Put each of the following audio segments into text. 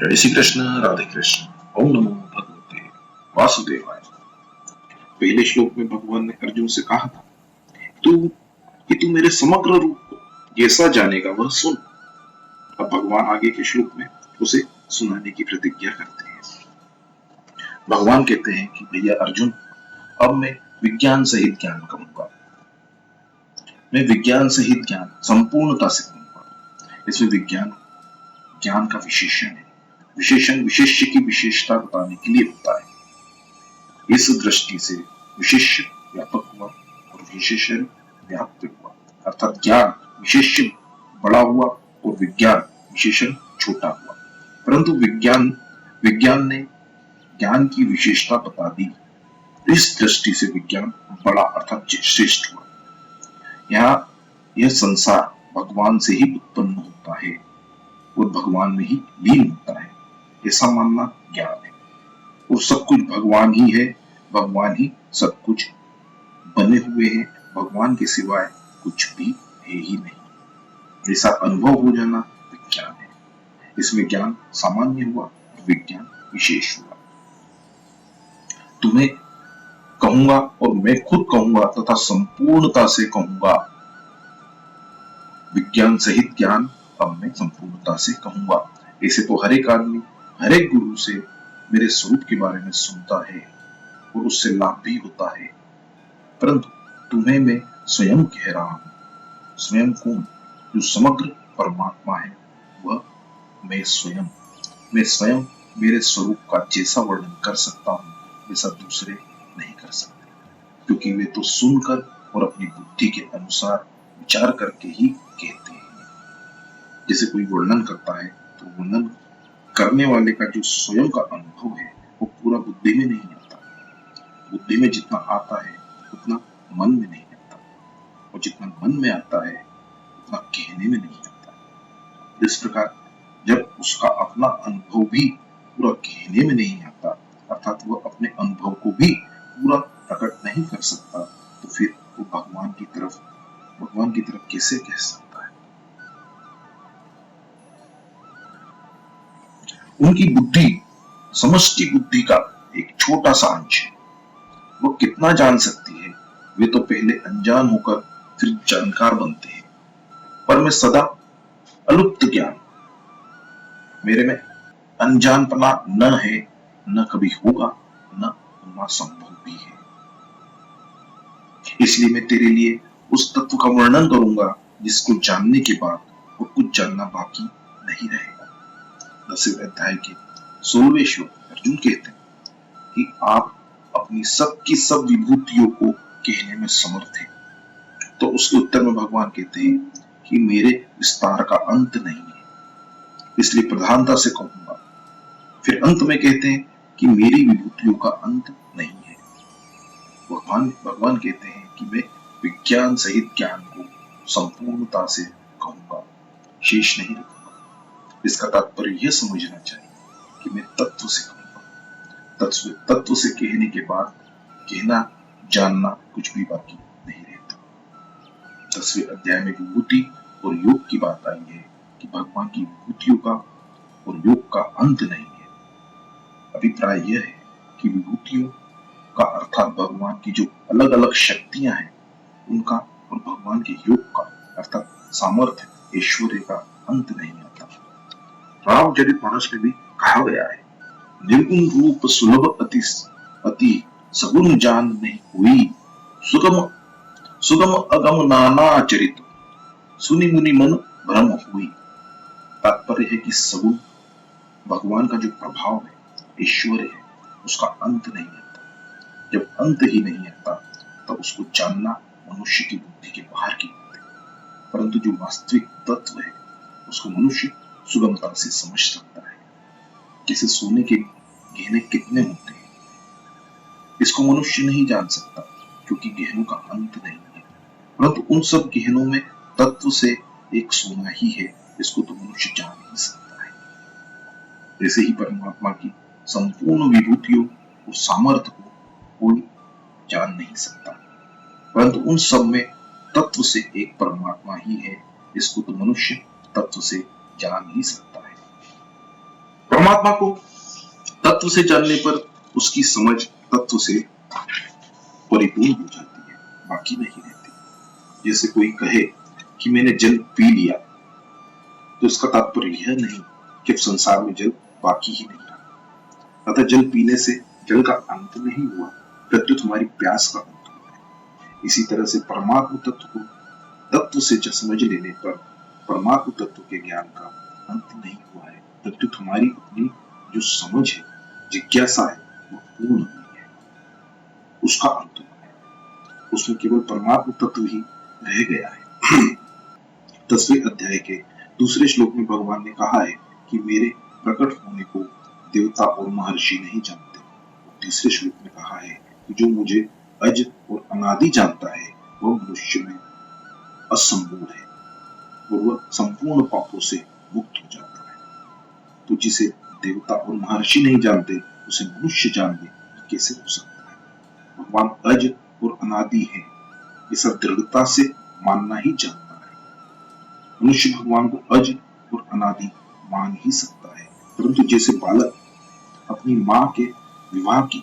जय श्री कृष्ण, राधे कृष्ण। ओम नमो भगवते वासुदेवाय। पहले श्लोक में भगवान ने अर्जुन से कहा था तू मेरे समग्र रूप को जैसा जानेगा वह सुन। अब भगवान आगे के श्लोक में उसे सुनाने की प्रतिज्ञा करते हैं। भगवान कहते हैं कि भैया अर्जुन, अब मैं विज्ञान सहित ज्ञान कहूंगा। मैं विज्ञान सहित ज्ञान संपूर्णता से कहूंगा। इसमें विज्ञान ज्ञान का विशेषण है। विशेषण विशेष्य की विशेषता बताने के लिए होता है। इस दृष्टि से विशेष्य व्यापक हुआ और विशेषण व्याप्त हुआ, अर्थात ज्ञान विशेष्य बड़ा हुआ और विज्ञान विशेषण छोटा हुआ। परंतु विज्ञान विज्ञान ने ज्ञान की विशेषता बता दी। इस दृष्टि से विज्ञान बड़ा अर्थात श्रेष्ठ हुआ। यहाँ यह संसार भगवान से ही उत्पन्न होता है और भगवान में ही लीन होता है, ऐसा मानना ज्ञान है। और सब कुछ भगवान ही है, भगवान ही सब कुछ बने हुए हैं, भगवान के सिवाय कुछ भी है ही नहीं, ऐसा अनुभव हो जाना विज्ञान है। इसमें ज्ञान सामान्य हुआ और विज्ञान विशेष हुआ। तुम्हें कहूंगा और मैं खुद कहूंगा तथा संपूर्णता से कहूंगा। विज्ञान सहित ज्ञान अब मैं संपूर्णता से कहूंगा। ऐसे तो हर एक आदमी हर एक गुरु से मेरे स्वरूप के बारे में सुनता है और उससे लाभ भी होता है, परंतु तुम्हें मैं स्वयं कह रहा हूं। स्वयं कौन? जो समग्र परमात्मा है वह मैं स्वयं मेरे स्वरूप का जैसा वर्णन कर सकता हूं वैसा दूसरे नहीं कर सकते, क्योंकि वे तो सुनकर और अपनी बुद्धि के अनुसार विचार करके ही कहते हैं। जैसे कोई वर्णन करता है तो वर्णन करने वाले का जो स्वयं का अनुभव है वो पूरा बुद्धि में नहीं आता। बुद्धि में जितना आता है उतना मन में नहीं आता, और जितना मन में आता है उतना कहने में नहीं आता। इस प्रकार जब उसका अपना अनुभव भी पूरा कहने में नहीं आता, अर्थात वह अपने अनुभव को भी पूरा प्रकट नहीं कर सकता, तो फिर वो भगवान की तरफ कैसे कह सकता है? उनकी बुद्धि समष्टि बुद्धि का एक छोटा सा अंश है। वो कितना जान सकती है? वे तो पहले अनजान होकर फिर जानकार बनते हैं। पर मैं सदा अलुप्त ज्ञान, मेरे में अनजानपना न है, न कभी होगा, न होना संभव भी है। इसलिए मैं तेरे लिए उस तत्व का वर्णन करूंगा जिसको जानने के बाद वो कुछ जानना बाकी नहीं रहेगा। 10वें अध्याय के 16वें श्लोक अर्जुन कहते हैं कि आप अपनी सब की सब विभूतियों को कहने में समर्थ हैं। तो उसके उत्तर में भगवान कहते हैं कि मेरे विस्तार का अंत नहीं है, इसलिए प्रधानता से कहूंगा। फिर अंत में कहते हैं कि मेरी विभूतियों का अंत नहीं है। भगवान कहते हैं कि मैं विज्ञान सहित ज्ञान को संपूर्णता से कहूंगा, शेष नहीं रखूंगा। इसका तात्पर्य यह समझना चाहिए कि मैं तत्व से कहूंगा। तत्व से कहने के बाद कहना जानना कुछ भी बाकी नहीं रहता। 10वें अध्याय में विभूति और योग की बात आई है कि भगवान की विभूतियों का और योग का अंत नहीं है। अभिप्राय यह है कि विभूतियों का अर्थात भगवान की जो अलग अलग शक्तियां हैं उनका, और भगवान के योग का अर्थात सामर्थ्य ऐश्वर्य का अंत नहीं आता। रामचरितमानस में भी कहा गया है, निर्गुण रूप सुलभ अति सगुण जान नहीं हुई, सुगम सुगम अगम नाना चरित, सुनि मुनि मन भ्रम हुई। तात्पर्य है कि सगुण भगवान का जो प्रभाव है, ऐश्वर्य है, उसका अंत नहीं आता। जब अंत ही नहीं आता तब उसको जानना मनुष्य की बुद्धि के बाहर की बात है। परंतु जो वास्तविक तत्व है उसको मनुष्य सुगमता से समझ सकता है। जैसे सोने के गहने कितने होते हैं, इसको मनुष्य नहीं जान सकता क्योंकि गहनों का अंत नहीं है। परंतु उन सब गहनों में तत्व से एक सोना ही है, इसको तो मनुष्य जान ही सकता है। ऐसे ही परमात्मा की संपूर्ण विभूतियों और सामर्थ्य को कोई जान नहीं सकता, परंतु उन सब में तत्व से एक परमात्मा ही है, इसको तो मनुष्य तत्व से जान ही सकता है। परमात्मा को तत्व से जानने पर उसकी समझ तत्व से परिपूर्ण हो जाती है, बाकी नहीं रहती। जैसे कोई कहे कि मैंने जल पी लिया, तो इसका तात्पर्य यह नहीं कि संसार में जल बाकी ही नहीं रहा। अतः जल पीने से जल का अंत नहीं हुआ, प्रत्युत हमारी प्यास का अंत हुआ है। इसी तरह से परमात्म तत्व को तत्व से समझ लेने पर परमात्म तत्व के ज्ञान का अंत नहीं हुआ है, प्रत्युत हमारी अपनी जो समझ है, जिज्ञासा है, वो पूर्ण हुई है, उसका अंत हुआ है। उसमें केवल परमात्म तत्व ही रह गया है। 10वें अध्याय के दूसरे श्लोक में भगवान ने कहा है कि मेरे प्रकट होने को देवता और महर्षि नहीं जानते। तीसरे श्लोक में कहा है कि जो मुझे अज और अनादि जानता है वह मनुष्य में असंपूर्ण है और वह संपूर्ण पापों से मुक्त हो जाता है। तो जिसे देवता और महर्षि नहीं जानते उसे मनुष्य जान ले, कैसे हो सकता है? भगवान अज और अनादि है, ऐसा दृढ़ता से मानना ही जानना है। मनुष्य भगवान को अज और अनादि मान ही सकता है, परंतु जैसे बालक अपनी माँ के विवाह की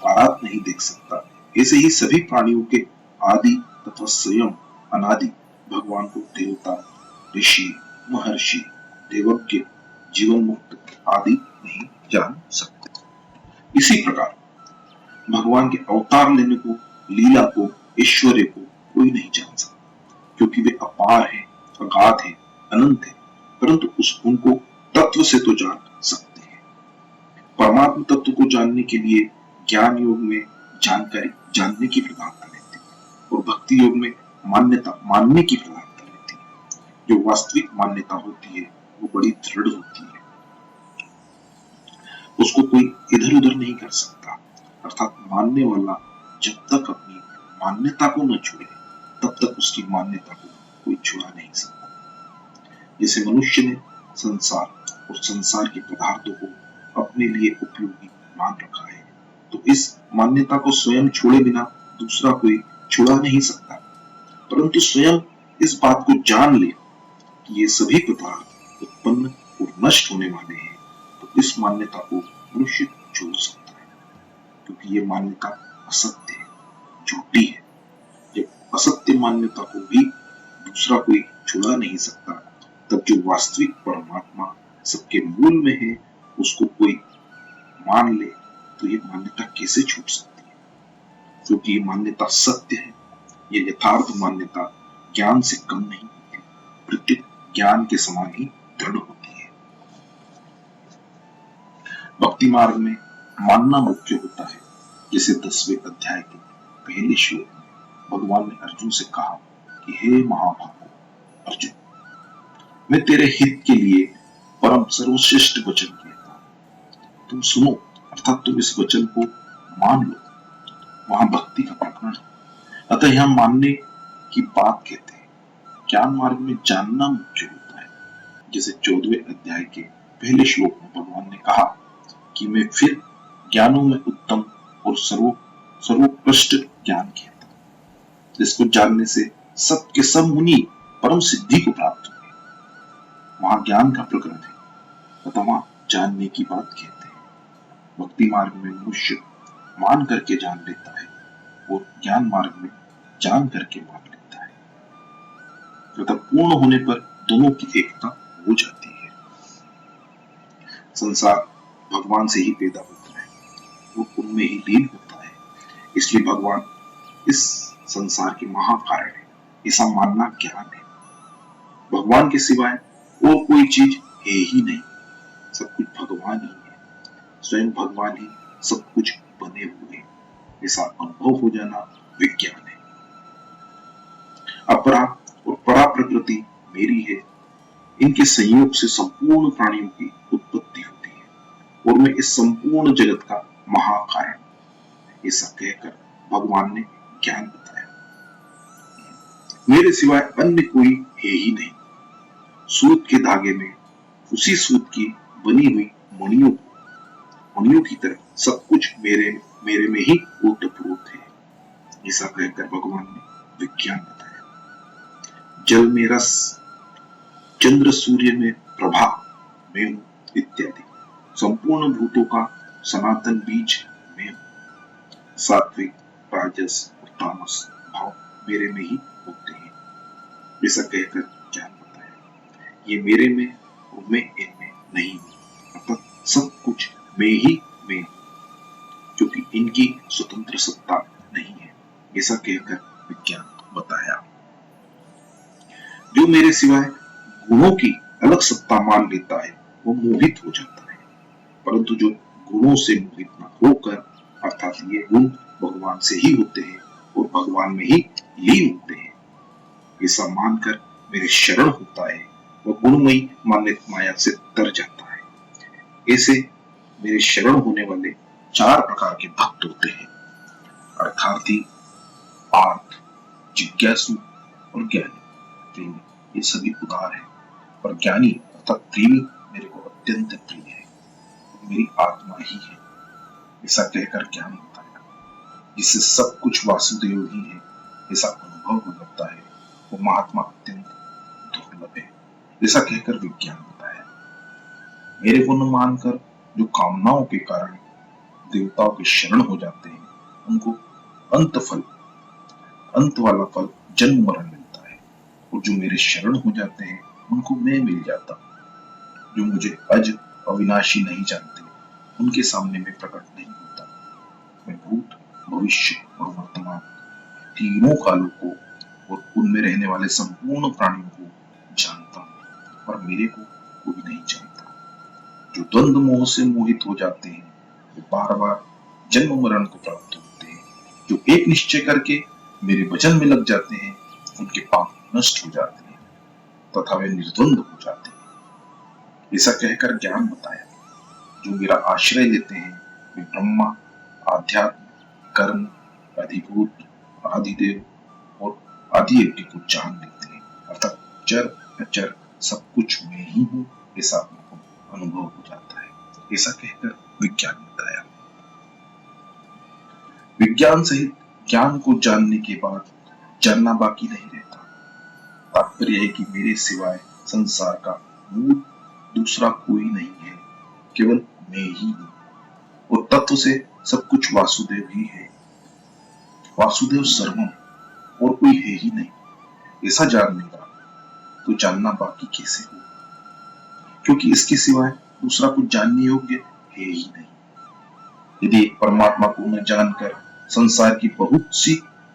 बारात नहीं देख सकता, ऐसे ही सभी प्राणियों के आदि तथा स्वयं अनादि भगवान को देवता, ऋषि, महर्षि, देवज्ञ, जीवन मुक्त आदि नहीं जान सकते। इसी प्रकार भगवान के अवतार लेने को, लीला को, ऐश्वर्य को कोई नहीं जान सकता, क्योंकि वे अपार है, अगाध है, अनंत है, परंतु उनको तत्व से तो जान सकते हैं। परमात्म तत्व को जानने के लिए ज्ञान योग में जानकारी जानने की प्रधानता रहती है और भक्ति योग में मान्यता मानने की प्रधानता रहती है। जो वास्तविक मान्यता होती है वो बड़ी दृढ़ होती है, उसको कोई इधर उधर नहीं कर सकता। अर्थात मानने वाला जब तक अपनी मान्यता को न छुड़े तब तक उसकी मान्यता को कोई छुड़ा नहीं सकता। जैसे मनुष्य ने संसार और संसार के पदार्थों को अपने लिए उपयोगी मान रखा है, तो इस मान्यता को स्वयं छोड़े बिना दूसरा कोई छुड़ा नहीं सकता। परंतु स्वयं इस बात को जान ले कि ये सभी पदार्थ उत्पन्न और नष्ट होने वाले हैं, तो इस मान्यता को मनुष्य छोड़ सकता है, क्योंकि ये मान्यता असत्य है, झूठी है। जब असत्य मान्यता को भी दूसरा कोई छुड़ा नहीं सकता, तब जो वास्तविक परमात्मा सबके मूल में है उसको कोई मान ले तो ये मान्यता कैसे छूट सकती है? क्योंकि ये मान्यता सत्य है। ये यथार्थ मान्यता ज्ञान से कम नहीं होती, प्रत्येक ज्ञान के समान ही दृढ़ होती है। भक्ति मार्ग में मानना मुख्य होता है। जैसे 10वें अध्याय के पहले श्लोक में भगवान ने अर्जुन से कहा कि हे महाभागो अर्जुन, मैं तेरे हित के लिए परम सर्वश्रेष्ठ वचन कहता हूं, तुम सुनो, अर्थात तुम इस वचन को मान लो। वहां भक्ति का प्रकरण है, अतः यहां मानने की बात कहते हैं। ज्ञान मार्ग में जानना मुख्य होता है। जैसे 14वें अध्याय के पहले श्लोक में भगवान ने कहा कि मैं फिर ज्ञानों में उत्तम और सर्वोत्कृष्ट ज्ञान कहता हूं, जिसको जानने से सब के सब मुनि परम सिद्धि को प्राप्त हुए। वहां ज्ञान का प्रकरण है, अतः वहां जानने की बात कहते हैं। भक्ति मार्ग में मनुष्य मान करके जान लेता है और ज्ञान मार्ग में जान करके मान लेता है, तथा पूर्ण होने पर दोनों की एकता हो जाती है। संसार भगवान से ही पैदा होता है, वो उनमें ही लीन होता है, इसलिए भगवान इस संसार के महाकारण है, ऐसा मानना ज्ञान है। भगवान के सिवाय और कोई चीज है ही नहीं, सब कुछ भगवान ही है, स्वयं भगवान ही सब कुछ बने हुए हैं, ऐसा अनुभव हो जाना विज्ञान है। अपरा और परा प्रकृति मेरी है, इनके संयोग से संपूर्ण प्राणियों की उत्पत्ति होती है और मैं इस संपूर्ण जगत का महाकारण, ऐसा कहकर भगवान ने ज्ञान बताया। मेरे सिवाय अन्य कोई है ही नहीं। सूत के धागे में उसी सूत की बनी हुई मणियों की तरह सब कुछ मेरे में ही ओतप्रोत है, ऐसा कहकर भगवान ने विज्ञान बताया। जल में रस, चंद्र सूर्य में प्रभा मैं हूं इत्यादि। संपूर्ण भूतों का सनातन बीज मैं हूँ। सात्विक, राजस और तामस भाव मेरे में ही होते हैं, ऐसा कहकर ज्ञान बताया। ये मेरे में और मैं इनमें नहीं हूँ, अर्थात सब कुछ मैं ही मैं हूँ, क्योंकि इनकी स्वतंत्र सत्ता नहीं है, ऐसा कहकर विज्ञान बताया। जो मेरे सिवाय गुणों की अलग सत्ता मान लेता है वो मोहित हो जाता है, परंतु जो गुणों से मोहित न होकर, अर्थात ये गुण भगवान से ही होते हैं और भगवान में ही लीन होते हैं, ऐसा मानकर मेरे शरण होता है, वह गुणमयी माया से तर जाता है। ऐसे मेरे शरण होने वाले चार प्रकार के भक्त होते हैं, अर्थार्थी, पार्थ, जिज्ञासु और ज्ञानी। प्रेमी, ये सभी उदार है, पर ज्ञानी अर्थात प्रेमी मेरे को अत्यंत प्रिय है, मेरी आत्मा ही है, ऐसा कहकर ज्ञान बताया। जिससे सब कुछ वासुदेव ही है ऐसा अनुभव हो लगता है, वो महात्मा अत्यंत दुर्लभ है, ऐसा कहकर विज्ञान बताया। मेरे को न मानकर जो कामनाओं के कारण देवताओं के शरण हो जाते हैं, उनको अंत वाला फल जन्म मरण मिलता है, और जो मेरे शरण हो जाते हैं उनको मैं मिल जाता हूँ। जो मुझे अज अविनाशी नहीं जानते, उनके सामने मैं प्रकट नहीं होता। मैं भूत, भविष्य और वर्तमान तीनों कालों को और उनमें रहने वाले संपूर्ण प्राणियों को जानता हूँ, पर मेरे को कोई नहीं जानता। जो द्वंद्व मोह से मोहित हो जाते हैं, वे बार बार जन्म मरण को प्राप्त होते हैं। जो एक निश्चय करके मेरे वचन में लग जाते हैं, उनके पाप नष्ट हो जाते हैं तथा वे निर्द्वंद हो जाते हैं, ऐसा कहकर ज्ञान बताया। जो मेरा आश्रय लेते हैं वे ब्रह्मा, आध्यात्म, कर्म, अधिभूत, आदिदेव और आदि यज्ञ को जान लेते हैं, अर्थात चर अचर सब कुछ मैं ही हूँ, ऐसा उनको अनुभव हो जाता है, ऐसा कहकर विज्ञान बताया। विज्ञान सहित ज्ञान को जानने के बाद जानना बाकी नहीं रहता। तात्पर्य है कि मेरे सिवाय संसार का मूल दूसरा कोई नहीं है, केवल मैं ही हूँ, और तत्व से सब कुछ वासुदेव ही है। वासुदेव सर्वम, और कोई है ही नहीं, ऐसा जान लेगा तो जानना बाकी कैसे हो, क्योंकि इसके सिवाय दूसरा कुछ जानने योग्य है ही नहीं। यदि परमात्मा को न जानकर संसार की बहुत सी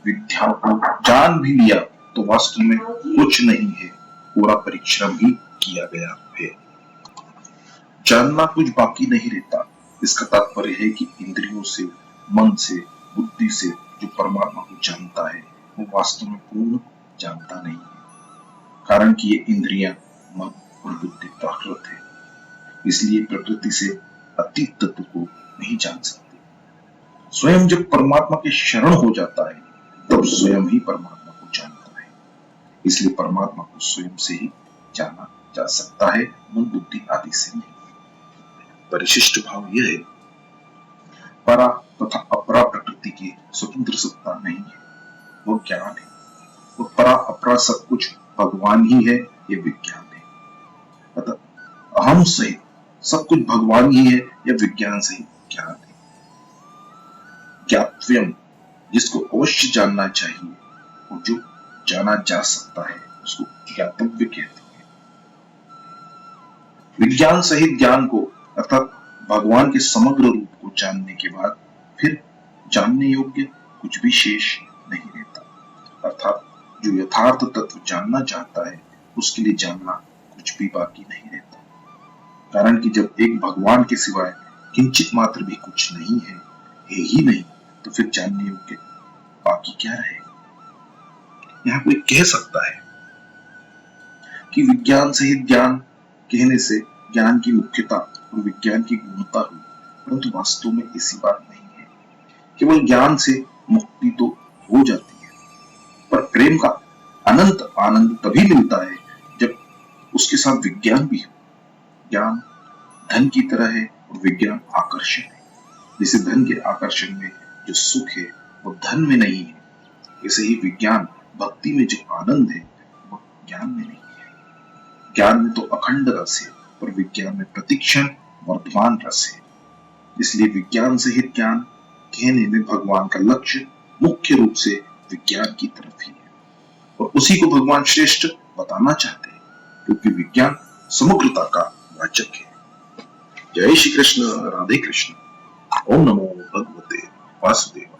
विद्याओं को जान भी लिया तो वास्तव में कुछ नहीं है, पूरा परिश्रम ही किया गया है। जानना कुछ बाकी नहीं रहता, इसका तात्पर्य है कि इंद्रियों से, मन से, बुद्धि से जो परमात्मा को जानता है वो वास्तव में पूर्ण जानता नहीं है, कारण कि ये इंद्रियां, मन और बुद्धि प्राकृत है, इसलिए प्रकृति से अतीत तत्व को नहीं जान सकते। स्वयं जब परमात्मा के शरण हो जाता है तब स्वयं ही परमात्मा को जानता है, इसलिए परमात्मा को स्वयं से ही जाना जा सकता है, मन बुद्धि आदि से नहीं। परिशिष्ट भाव यह है, परा तथा अपरा प्रकृति की स्वतंत्र सत्ता नहीं है, वो ज्ञान है, और परा अपरा सब कुछ भगवान ही है, ये विज्ञान है। अतः अहम सहित सब कुछ भगवान ही है, यह विज्ञान सहित ज्ञान है। ज्ञातव्यम, जिसको अवश्य जानना चाहिए और जो जाना जा सकता है उसको ज्ञातव्य कहते हैं। विज्ञान सहित ज्ञान को अर्थात भगवान के समग्र रूप को जानने के बाद फिर जानने योग्य कुछ भी शेष नहीं रहता, अर्थात जो यथार्थ तत्व जानना चाहता है उसके लिए जानना कुछ भी बाकी नहीं रहता, कारण कि जब एक भगवान के सिवाय किंचित मात्र भी कुछ नहीं है ही नहीं, तो फिर जानने योग्य बाकी क्या रहे। यहाँ कोई कह सकता है कि विज्ञान सहित ज्ञान कहने से ज्ञान की मुख्यता और विज्ञान की गुणता हुई, परंतु वास्तव में ऐसी बात नहीं है। केवल ज्ञान से मुक्ति तो हो जाती है, पर प्रेम का अनंत आनंद तभी मिलता है जब उसके साथ विज्ञान भी हो। ज्ञान धन की तरह है और विज्ञान आकर्षण है। जैसे धन के आकर्षण में जो सुख है वो धन में नहीं है, ऐसे ही विज्ञान भक्ति में जो आनंद है वो ज्ञान में नहीं है। ज्ञान में तो अखंड रस है, पर विज्ञान में प्रतिक्षण वर्तमान रस है। इसलिए विज्ञान सहित ज्ञान कहने में भगवान का लक्ष्य मुख्य रूप से विज्ञान की तरफ ही है, और उसी को भगवान श्रेष्ठ बताना चाहते हैं, क्योंकि विज्ञान समग्रता का वाचक है। जय श्री कृष्ण, राधे कृष्ण। ओम नमो भगवते वासुदेव।